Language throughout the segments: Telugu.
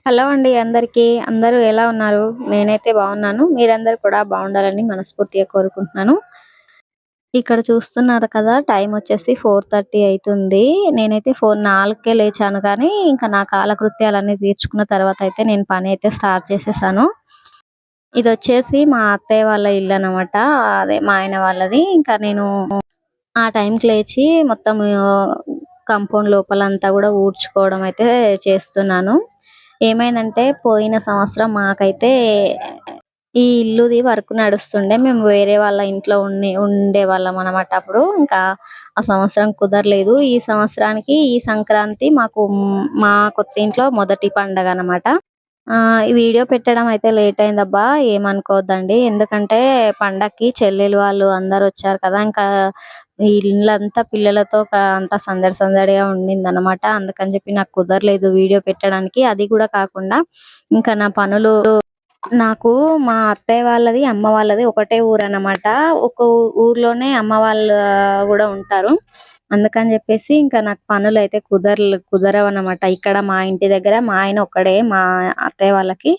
హలో అండి అందరికీ. అందరూ ఎలా ఉన్నారు? నేనైతే బాగున్నాను. మీరందరూ కూడా బాగుండాలని మనస్ఫూర్తిగా కోరుకుంటున్నాను. ఇక్కడ చూస్తున్నారు కదా! టైమొచ్చేసి 4:30 అయితుంది. నేనైతే 4:04కే లేచాను కానీ, ఇంకా నా కాలకృత్యాలన్నీ తీర్చుకున్న తర్వాత అయితే నేను పనైతే స్టార్ట్ చేసేసాను. ఇదొచ్చేసి మా అత్తయ్య వాళ్ళ ఇల్లనమాట. అదే మా ఆయన వాళ్ళది. ఇంకా నేను ఆ టైంకి లేచి మొత్తం కాంపౌండ్ లోపలంతా గూడా ఊడ్చుకోవడం అయితే చేస్తున్నాను. ఏమైందంటే పోయిన సంవత్సరం మాకైతే ఈ ఇల్లుది వర్క్ నడుస్తుండే. మేము వేరే వాళ్ళ ఇంట్లో ఉండేవాళ్ళమనమాట అప్పుడు. ఇంకా ఆ సంవత్సరం కుదరలేదు. ఈ సంవత్సరానికి ఈ సంక్రాంతి మాకు మా కొత్తింట్లో మొదటి పండగనమాట. ఈ వీడియో పెట్టడం అయితే లేట్ అయిందబ్బా! ఏమనుకోవద్దండి. ఎందుకంటే పండక్కి చెల్లెలు వాళ్ళు అందరొచ్చారు కదా! ఇంకా ఇల్లంతా పిల్లలతో అంతా సందడి సందడిగా ఉండిందనమాట. అందుకని చెప్పి నాకు కుదరలేదు వీడియో పెట్టడానికి. అది కూడా కాకుండా ఇంకా నా పనులు నాకు మా అత్తయ్య వాళ్ళది, అమ్మ వాళ్ళది ఒకటే ఊరనమాట. ఒక ఊర్లోనే అమ్మ వాళ్ళు గూడా ఉంటారు. అందుకని జెప్పేసి ఇంకా నాకు పనులైతే కుదరవనమాట. ఇక్కడ మా ఇంటి దగ్గర మా ఆయన ఒక్కడే మా అత్తయ్య వాళ్ళకి.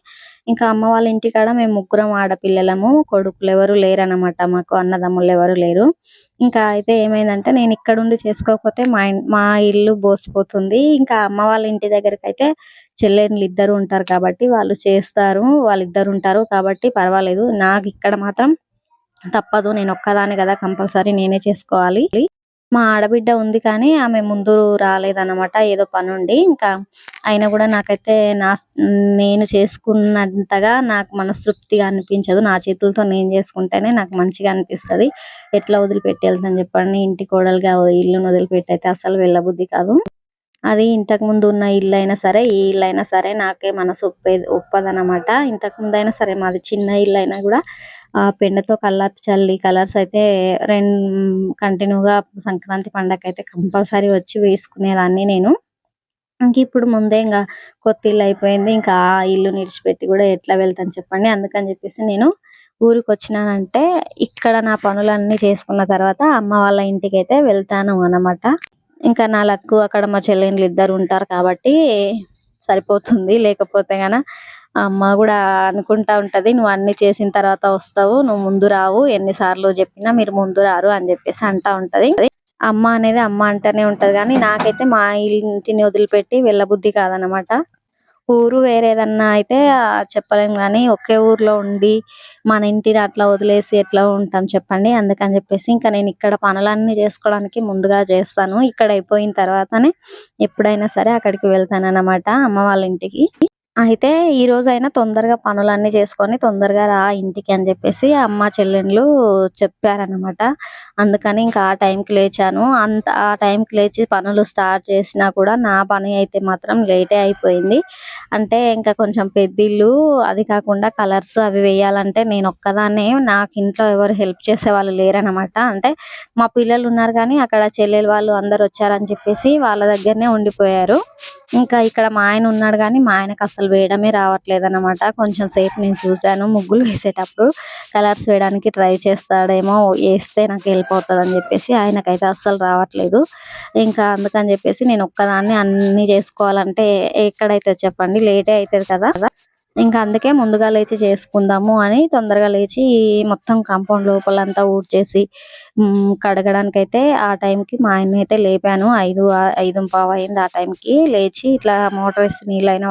ఇంకా అమ్మ వాళ్ళ ఇంటికాడ మేము ముగ్గురం ఆడపిల్లలము. కొడుకులెవరు లేరనమాట మాకు. అన్నదమ్ములెవరు లేరు. ఇంకా అయితే ఏమైందంటే నేను ఇక్కడుండి చేసుకోకపోతే మా ఇల్లు బోసిపోతుంది. ఇంకా అమ్మ వాళ్ళ ఇంటి దగ్గరకైతే చెల్లెండ్లిద్దరు ఉంటారు కాబట్టి వాళ్ళు చేస్తారు. వాళ్ళిద్దరుంటారు కాబట్టి పర్వాలేదు. నాకిక్కడ మాత్రం తప్పదు. నేనొక్కదాన్ని గదా! కంపల్సరీ నేనే చేసుకోవాలి. మా ఆడబిడ్డ ఉంది కానీ ఆమె ముందు రాలేదనమాట. ఏదో పనుండి. ఇంకా అయినా గూడా నాకైతే నేను చేసుకున్నంతగా నాకు మనస్తృప్తిగా అనిపించదు. నా చేతులతో నేను చేసుకుంటేనే నాకు మంచిగా అనిపిస్తది. ఎట్లా వదిలిపెట్టి ఎళ్తాను చెప్పండి. ఇంటి కోడలుగా ఇల్లుని వదిలిపెట్టయితే అసలు వెళ్ళబుద్ధి కాదు. అది ఇంతకుముందు ఉన్న ఇల్లయినా సరే, ఈ ఇల్లయినా సరే నాకే మనసు ఒప్పదనమాట. ఇంతకుముందయినా సరే మాది చిన్న ఇల్లయినా గూడా పెండతో కల్లాపి చల్లి కలర్స్ అయితే కంటిన్యూగా సంక్రాంతి పండగకైతే కంపల్సరీ వచ్చి వేసుకునేదాన్ని నేను. ఇంకిప్పుడు ముందే కొత్త ఇల్లు అయిపోయింది. ఇంకా ఆ ఇల్లుని ఇడిచిపెట్టి గూడా ఎట్లా వెళ్తాను చెప్పండి. అందుకని జెప్పేసి నేను ఊరికొచ్చినానంటే ఇక్కడ నా పనులన్నీ చేసుకున్న తర్వాత అమ్మ వాళ్ళ ఇంటికైతే వెళ్తాను అనమాట. ఇంకా నా లక్కు అక్కడ మా చెల్లెండ్లిద్దరు ఉంటారు కాబట్టి సరిపోతుంది. లేకపోతే అమ్మ గూడా అనుకుంటా ఉంటది. "నువ్వు అన్నీ చేసిన తర్వాత వస్తావు. నువ్వు ముందు రావు. ఎన్ని సార్లు జెప్పినా మీరు ముందు రారు" అని జెప్పేసి అంటా ఉంటది. అమ్మ అనేది అమ్మ అంటనే ఉంటది గానీ, నాకైతే మా ఇంటిని వదిలిపెట్టి వెళ్ళబుద్ధి కాదనమాట. ఊరు వేరేదన్నా అయితే చెప్పలేం గానీ, ఒకే ఊర్లో ఉండి మన ఇంటిని అట్లా వదిలేసి ఎట్లా ఉంటాం చెప్పండి. అందుకని జెప్పేసి ఇంకా నేనిక్కడ పనులన్నీ జేసుకోవడానికి ముందుగా జేస్తాను. ఇక్కడ అయిపోయిన తర్వాతనే ఎప్పుడైనా సరే అక్కడికి వెళ్తాననమాట అమ్మ వాళ్ళ ఇంటికి. అయితే ఈరోజైనా తొందరగా పనులన్నీ చేసుకొని తొందరగా రా ఇంటికి అని జెప్పేసి అమ్మ, చెల్లెండ్లు చెప్పారనమాట. అందుకని ఇంకా ఆ టైంకి లేచాను. ఆ టైంకి లేచి పనులు స్టార్ట్ చేసినా కూడా నా పని అయితే మాత్రం లేటే అయిపోయింది. అంటే ఇంకా కొంచెం పెద్దిల్లు. అది కాకుండా కలర్స్ అవి వేయాలంటే నేనొక్కదాన్నే. నాకు ఇంట్లో ఎవరు హెల్ప్ చేసేవాళ్ళు లేరనమాట. అంటే మా పిల్లలున్నారు కానీ అక్కడ చెల్లెలు వాళ్ళు అందరొచ్చారని చెప్పేసి వాళ్ళ దగ్గరనే ఉండిపోయారు. ఇంకా ఇక్కడ మా ఆయన ఉన్నాడు గానీ, మా ఆయనకసలు వేయడమే రావట్లేదనమాట. కొంచెం సేపు నేను చూసాను ముగ్గులు వేసేటప్పుడు. కలర్స్ వేయడానికి ట్రై చేస్తాడేమో, ఏస్తే నాకు హెల్ప్ అవుతదని జెప్పేసి ఆయనకైతే అస్సలు రావట్లేదు. ఇంకా అందుకని జెప్పేసి నేనొక్కదాన్నే అన్నీ జేసుకోవాలంటే ఎక్కడైతది చెప్పండి. లేటే అయితది కదా! ఇంకా అందుకే ముందుగా లేచి చేసుకుందాము అని తొందరగా లేచి మొత్తం కాంపౌండ్ లోపలంతా ఊడ్చేసి కడగడానికైతే ఆ టైంకి మా ఆయన్నయితే లేపాను. 5:15 అయింది ఆ టైంకి. లేచి ఇట్లా మోటర్ ఏసి నీళ్ళైనా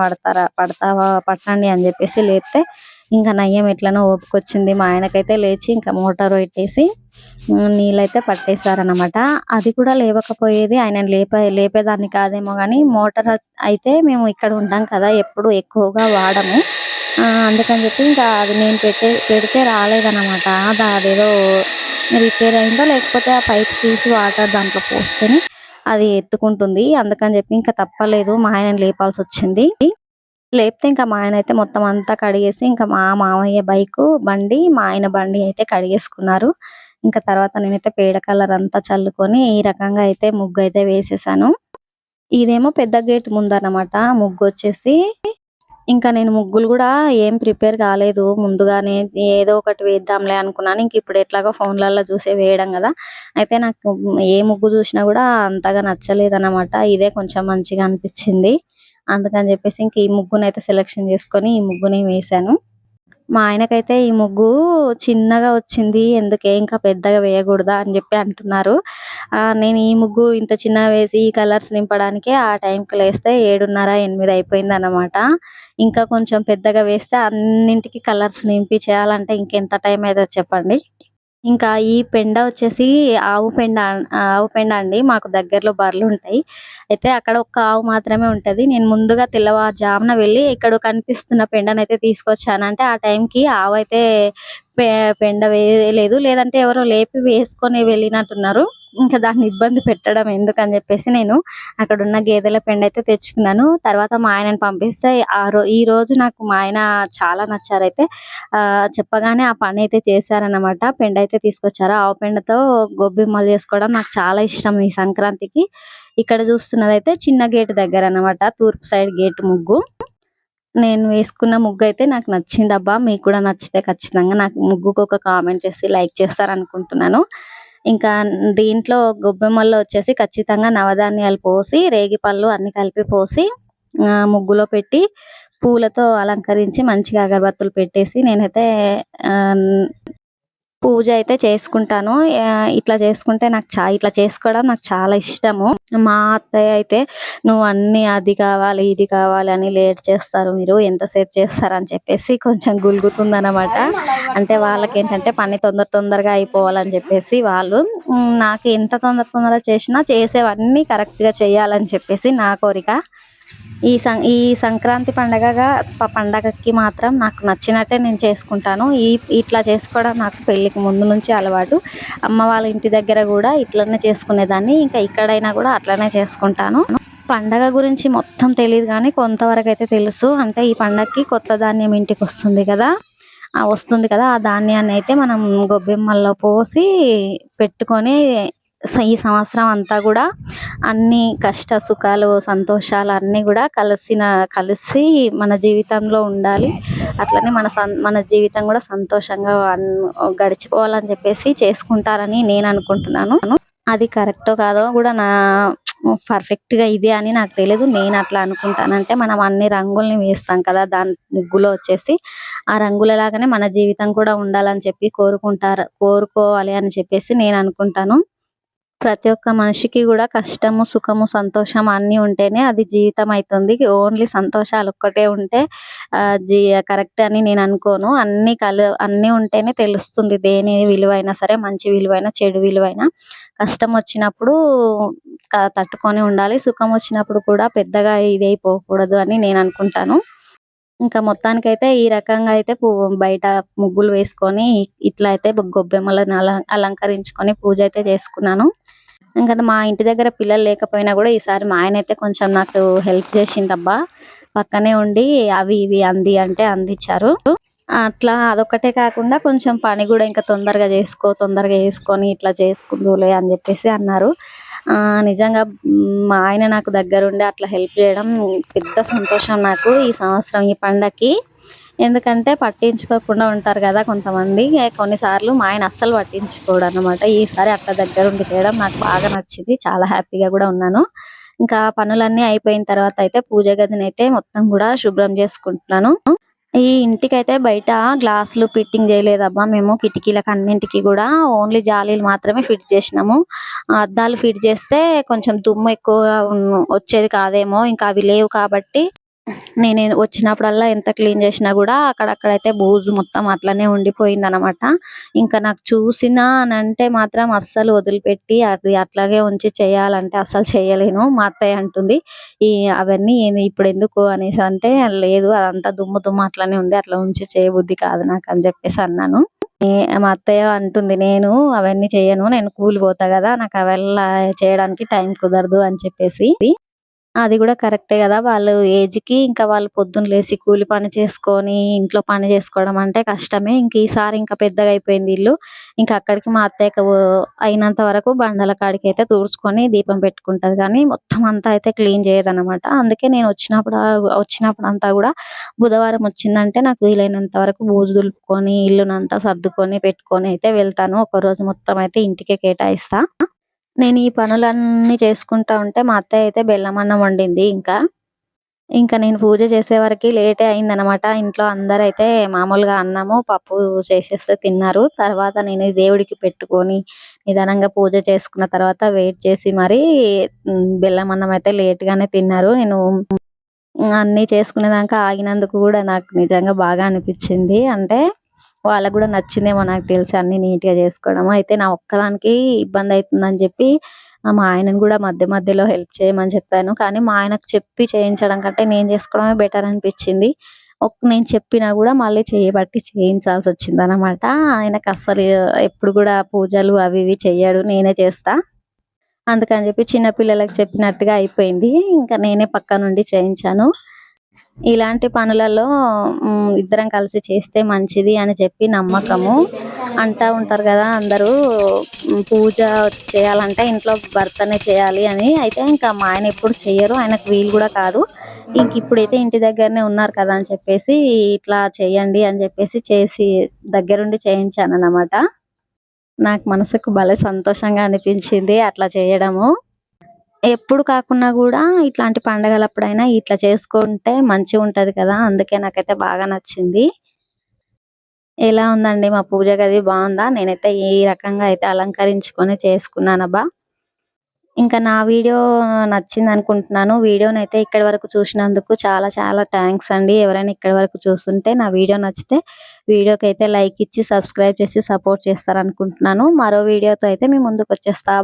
పట్టండి అని జెప్పేసి లేపితే ఇంక నయ్యం ఎట్లనో ఓపికొచ్చింది. మా ఆయనకైతే లేచి ఇంకా మోటార్ పెట్టేసి నీళ్ళైతే పట్టేసారనమాట. అది కూడా లేవకపోయేది. ఆయనని లేపేదాన్ని కాదేమో గానీ మోటార్ అయితే మేము ఇక్కడ ఉంటాం కదా! ఎప్పుడు ఎక్కువగా వాడము. అందుకని జెప్పి ఇంకా అది నేను పెడితే రాలేదనమాట. అదేదో రిపేర్ అయిందో లేకపోతే ఆ పైప్ తీసి వాటర్ దాంట్లో పోస్తేనే అది ఎత్తుకుంటుంది. అందుకని జెప్పి ఇంక తప్పలేదు. మా ఆయనని లేపాల్సొచ్చింది. లేపితే ఇంకా మా ఆయనయితే మొత్తం అంతా కడిగేసి ఇంకా మా మామయ్య బండి, మా ఆయన బండి అయితే కడిగేసుకున్నారు. ఇంకా తర్వాత నేనైతే పేడ కలర్ అంతా చల్లుకొని ఈ రకంగా అయితే ముగ్గయితే వేసేసాను. ఇదేమో పెద్ద గేట్ ముందనమాట ముగ్గొచ్చేసి. ఇంకా నేను ముగ్గులు గూడా ఏం ప్రిపేర్ కాలేదు ముందుగానే. ఏదో ఒకటి వేద్దాంలే అనుకున్నాను. ఇంక ఇప్పుడు ఎట్లాగో ఫోన్‌లల్లో చూసే వేయడం గదా! అయితే నాకు ఏ ముగ్గు చూసినా గూడా అంతగా నచ్చలేదనమాట. ఇదే కొంచెం మంచిగా అనిపిచ్చింది. అందుకని చెప్పేసి ఇంక ఈ ముగ్గునైతే సెలెక్షన్ చేసుకొని ఈ ముగ్గుని వేశాను. మా ఆయనకైతే ఈ ముగ్గు చిన్నగా వచ్చింది ఎందుకే ఇంకా పెద్దగా వేయకూడదా అని చెప్పి అంటున్నారు. నేను ఈ ముగ్గు ఇంత చిన్నగా వేసి ఈ కలర్స్ నింపడానికే ఆ టైంకి లేస్తే 7:30, 8 అయిపోయిందన్నమాట. ఇంకా కొంచెం పెద్దగా వేస్తే అన్నింటికి కలర్స్ నింపి చేయాలంటే ఇంకెంత టైం అయితది చెప్పండి. ఇంకా ఈ పెండ వచ్చేసి ఆవు పెండ అండి. మాకు దగ్గరలో బర్రెలుంటాయి. అయితే అక్కడ ఒక్క ఆవు మాత్రమే ఉంటది. నేను ముందుగా తెల్లవారుజామున వెళ్ళి ఇక్కడ కనిపిస్తున్న పెండనైతే తీసుకొచ్చాను. అంటే ఆ టైంకి ఆవైతే పె పెండ వేయలేదు. లేదంటే ఎవరో లేపి వేసుకొని వెళ్ళినట్టున్నారు. ఇంకా దాన్ని ఇబ్బంది పెట్టడం ఎందుకని చెప్పేసి నేను అక్కడున్న గేదెల పెండైతే తెచ్చుకున్నాను. తర్వాత మా ఆయనని పంపిస్తే ఈరోజు నాకు మా ఆయన చాలా నచ్చారైతే. చెప్పగానే ఆ పనైతే చేశారన్నమాట. పెండైతే తీసుకొచ్చారు. ఆవు పెండతో గొబ్బెమ్మలు చేసుకోవడం నాకు చాలా ఇష్టం ఈ సంక్రాంతికి. ఇక్కడ చూస్తున్నదైతే చిన్న గేటు దగ్గరన్నమాట. తూర్పు సైడ్ గేటు ముగ్గు. నేను వేసుకున్న ముగ్గయితే నాకు నచ్చిందబ్బా! మీకు కూడా నచ్చితే ఖచ్చితంగా నాకు ముగ్గుకొక కామెంట్ చేసి లైక్ చేస్తారనుకుంటున్నాను. ఇంకా దీంట్లో గొబ్బెమ్మల్లో వచ్చేసి ఖచ్చితంగా నవధాన్యాలు పోసి, రేగిపళ్ళు అన్నీ కలిపి పోసి ముగ్గులో పెట్టి పూలతో అలంకరించి మంచిగా అగరబత్తులు పెట్టేసి నేనైతే ఆహ్, పూజ అయితే చేసుకుంటాను. ఇట్లా చేసుకుంటే ఇట్లా చేసుకోవడం నాకు చాలా ఇష్టము. మా అత్తయ్య అయితే "నువ్వు అన్నీ అది కావాలి, ఇది కావాలి అని లేట్ చేస్తారు మీరు. ఎంతసేపు చేస్తారు" అని చెప్పేసి కొంచెం గులుగుతుందనమాట. అంటే వాళ్ళకేంటంటే పని తొందరగా అయిపోవాలని చెప్పేసి వాళ్ళు. నాకు ఎంత తొందరగా చేసినా చేసేవన్నీ కరెక్ట్‌గా చేయాలని చెప్పేసి నా కోరిక. ఈ సంక్రాంతి పండగకి మాత్రం నాకు నచ్చినట్టే నేను చేసుకుంటాను. ఇట్లా చేసుకోవడం నాకు పెళ్ళికి ముందు నుంచి అలవాటు. అమ్మ వాళ్ళ ఇంటి దగ్గర గూడా ఇట్లనే చేసుకునేదాన్ని. ఇంకా ఇక్కడైనా గూడా అట్లనే చేసుకుంటాను. పండగ గురించి మొత్తం తెలీదు గానీ కొంతవరకైతే తెలుసు. అంటే ఈ పండగకి కొత్త ధాన్యం ఇంటికొస్తుంది గదా! వస్తుంది కదా! ఆ ధాన్యాన్నయితే మనం గొబ్బెమ్మల్లో పోసి పెట్టుకొని ఈ సంవత్సరం అంతా గూడా అన్ని కష్ట సుఖాలు, సంతోషాలు అన్నీ గూడా కలిసి మన జీవితంలో ఉండాలి. అట్లనే మన జీవితం గూడా సంతోషంగా గడిచిపోవాలని చెప్పేసి చేసుకుంటారని నేను అనుకుంటున్నాను. అది కరెక్టో కాదో గూడా పర్ఫెక్ట్‌గా ఇదే అని నాకు తెలీదు. నేను అట్లా అనుకుంటాను. అంటే మనం అన్ని రంగుల్ని వేస్తాం కదా! దాని ముగ్గులో వచ్చేసి. ఆ రంగులలాగానే మన జీవితం కూడా ఉండాలని చెప్పి కోరుకోవాలి అని చెప్పేసి నేను అనుకుంటాను. ప్రతి ఒక్క మనిషికి గూడా కష్టము, సుఖము, సంతోషం అన్నీ ఉంటేనే అది జీవితం అయితుంది. ఓన్లీ సంతోషాలొక్కటే ఉంటే ఆహ్, జీ కరెక్ట్ అని నేను అనుకోను. అన్నీ ఉంటేనే తెలుస్తుంది దేని విలువైనా సరే, మంచి విలువైన, చెడు విలువైన. కష్టమొచ్చినప్పుడు తట్టుకొని ఉండాలి. సుఖమొచ్చినప్పుడు కూడా పెద్దగా ఇదైపోకూడదు అని నేను అనుకుంటాను. ఇంకా మొత్తానికైతే ఈ రకంగా అయితే బయట ముగ్గులు వేసుకొని ఇట్లా అయితే గొబ్బెమ్మలను అలంకరించుకొని పూజ అయితే చేసుకున్నాను. ఇంకా మా ఇంటి దగ్గర పిల్లలు లేకపోయినా గూడా ఈసారి మా ఆయనైతే కొంచెం నాకు హెల్ప్ చేసిండబ్బా! పక్కనే ఉండి అవి ఇవి అంది అంటే అందిచ్చారు. అట్లా అదొక్కటే కాకుండా కొంచెం పని గూడా ఇంకా తొందరగా చేసుకొని ఇట్లా చేసుకుందువులే అని జెప్పేసి అన్నారు. నిజంగా మా ఆయన నాకు దగ్గరుండి అట్లా హెల్ప్ జేయడం పెద్ద సంతోషం నాకు ఈ సంవత్సరం ఈ పండగకి. ఎందుకంటే పట్టించుకోకుండా ఉంటారు గదా కొంతమంది. కొన్నిసార్లు మా ఆయన అస్సలు పట్టించుకోడనమాట. ఈసారి అట్లా దగ్గరుండి చేయడం నాకు బాగా నచ్చింది. చాలా హ్యాపీగా గూడా ఉన్నాను. ఇంకా పనులన్నీ అయిపోయిన తర్వాత అయితే పూజ గదినైతే మొత్తం గూడా శుభ్రం జేసుకుంటున్నాను. ఈ ఇంటికైతే బయట గ్లాసులు ఫిట్టింగ్ జేయలేదబ్బా మేము కిటికీలకు అన్నింటికి గూడా. ఓన్లీ జాలీలు మాత్రమే ఫిట్ జేసినాము. అద్దాలు ఫిట్ జేస్తే కొంచెం దుమ్ము ఎక్కువగా వచ్చేది కాదేమో. ఇంకా అవి లేవు కాబట్టి నేను వచ్చినప్పుడల్లా ఎంత క్లీన్ చేసినా గూడా అక్కడక్కడైతే బూజు మొత్తం అట్లనే ఉండిపోయిందనమాట. ఇంకా నాకు అనంటే మాత్రం అస్సలు వదిలిపెట్టి అది అట్లాగే ఉంచి చేయాలంటే అస్సలు చేయలేను. మా అత్తయ్య అంటుంది, "ఈ అవన్నీ ఇప్పుడెందుకు" అనేసి అంటే, "లేదు అదంతా దుమ్ము దుమ్ము అట్లనే ఉంది. అట్లా ఉంచి చేయబుద్ధి కాదు నాకు" అని చెప్పేసి అన్నాను. మా అత్తయ్య అంటుంది, "నేను అవన్నీ చేయను. నేను కూలి పోతా గదా! నాకు అవెల్లా చేయడానికి టైం కుదరదు" అని చెప్పేసి. అది గూడా కరెక్టే గదా! వాళ్ళు ఏజ్‌కి ఇంకా వాళ్ళు పొద్దున్న లేసి కూలి పని చేసుకొని, ఇంట్లో పని చేసుకోవడం అంటే కష్టమే. ఇంక ఈసారి ఇంకా పెద్దగా అయిపోయింది ఇల్లు. ఇంకా అక్కడికి మా అత్తయ్యకి అయినంత వరకు బండల కాడికైతే తుడుచుకొని దీపం పెట్టుకుంటది కానీ, మొత్తం అంతా అయితే క్లీన్ చేయదనమాట. అందుకే నేను వచ్చినప్పుడంతా గూడా బుధవారం వచ్చిందంటే నాకు వీలైనంత వరకు బూజు దులుపుకొని, ఇల్లునంతా సర్దుకొని, పెట్టుకొని అయితే వెళ్తాను. ఒకరోజు మొత్తం అయితే ఇంటికే కేటాయిస్తా. నేను ఈ పనులన్నీ చేసుకుంటా ఉంటే మా అత్తయ్య అయితే బెల్లమన్నం వండింది ఇంకా. ఇంకా నేను పూజ చేసేవరకి లేటే అయిందనమాట. ఇంట్లో అందరైతే మామూలుగా అన్నము, పప్పు చేసేస్తే తిన్నారు. తర్వాత నేను దేవుడికి పెట్టుకొని నిదానంగా పూజ చేసుకున్న తర్వాత వెయిట్ చేసి మరీ బెల్లం అన్నం అయితే లేట్‌గానే తిన్నారు. నేను అన్నీ చేసుకునేదాకా ఆగినందుకు గూడా నాకు నిజంగా బాగా అనిపిచ్చింది. అంటే వాళ్ళకి గూడా నచ్చిందేమో నాకు తెలిసి అన్నీ నీట్‌గా జేసుకోవడం. అయితే నా ఒక్కదానికి ఇబ్బందయితుందని జెప్పి మా ఆయనను గూడా మధ్య మధ్యలో హెల్ప్ చేయమని చెప్పాను. కానీ మా ఆయనకు చెప్పి చేయించడం కంటే నేను జేసుకోవడమే బెటర్ అనిపిచ్చింది. నేను చెప్పినా గూడా మళ్ళీ చేయబట్టి చేయించాల్సొచ్చిందనమాట. ఆయనకస్సలు ఎప్పుడు గూడా పూజలు అవి ఇవి చెయ్యడు. నేనే చేస్తా. అందుకని జెప్పి చిన్న పిల్లలకి చెప్పినట్టుగా అయిపోయింది. ఇంకా నేనే పక్క నుండి చేయించాను. ఇలాంటి పనులలో ఇద్దరం కలిసి చేస్తే మంచిది అని చెప్పి నమ్మకము. అంటా ఉంటారు గదా! అందరూ పూజ చేయాలంటే ఇంట్లో భర్తనే చేయాలి అని. అయితే ఇంకా మా ఆయన ఎప్పుడు చెయ్యరు. ఆయనకు వీలు గూడా కాదు. ఇప్పుడైతే ఇంటి దగ్గరనే ఉన్నారు కదా! అని చెప్పేసి ఇట్లా చేయండి అని జెప్పేసి చేసి దగ్గరుండి చేయించాననమాట. నాకు మనసుకు భలే సంతోషంగా అనిపించింది అట్లా చేయడము. ఎప్పుడు కాకున్నా గూడా ఇట్లాంటి పండగలప్పుడైనా ఇట్లా చేసుకుంటే మంచిగుంటది కదా! అందుకే నాకైతే బాగా నచ్చింది. ఎలా ఉందండి మా పూజ గది బావుందా? నేనైతే ఈ రకంగా అయితే అలంకరించుకొని చేసుకున్నానబ్బా! ఇంకా నా వీడియో నచ్చిందనుకుంటున్నాను. వీడియోనైతే ఇక్కడి వరకు చూసినందుకు చాలా చాలా థాంక్స్ అండి. ఎవరైనా ఇక్కడి వరకు చూస్తుంటే నా వీడియో నచ్చితే వీడియోకైతే లైక్ ఇచ్చి, సబ్స్క్రైబ్ చేసి సపోర్ట్ చేస్తారనుకుంటున్నాను. మరో వీడియోతో అయితే మీ ముందుకొచ్చేస్తా.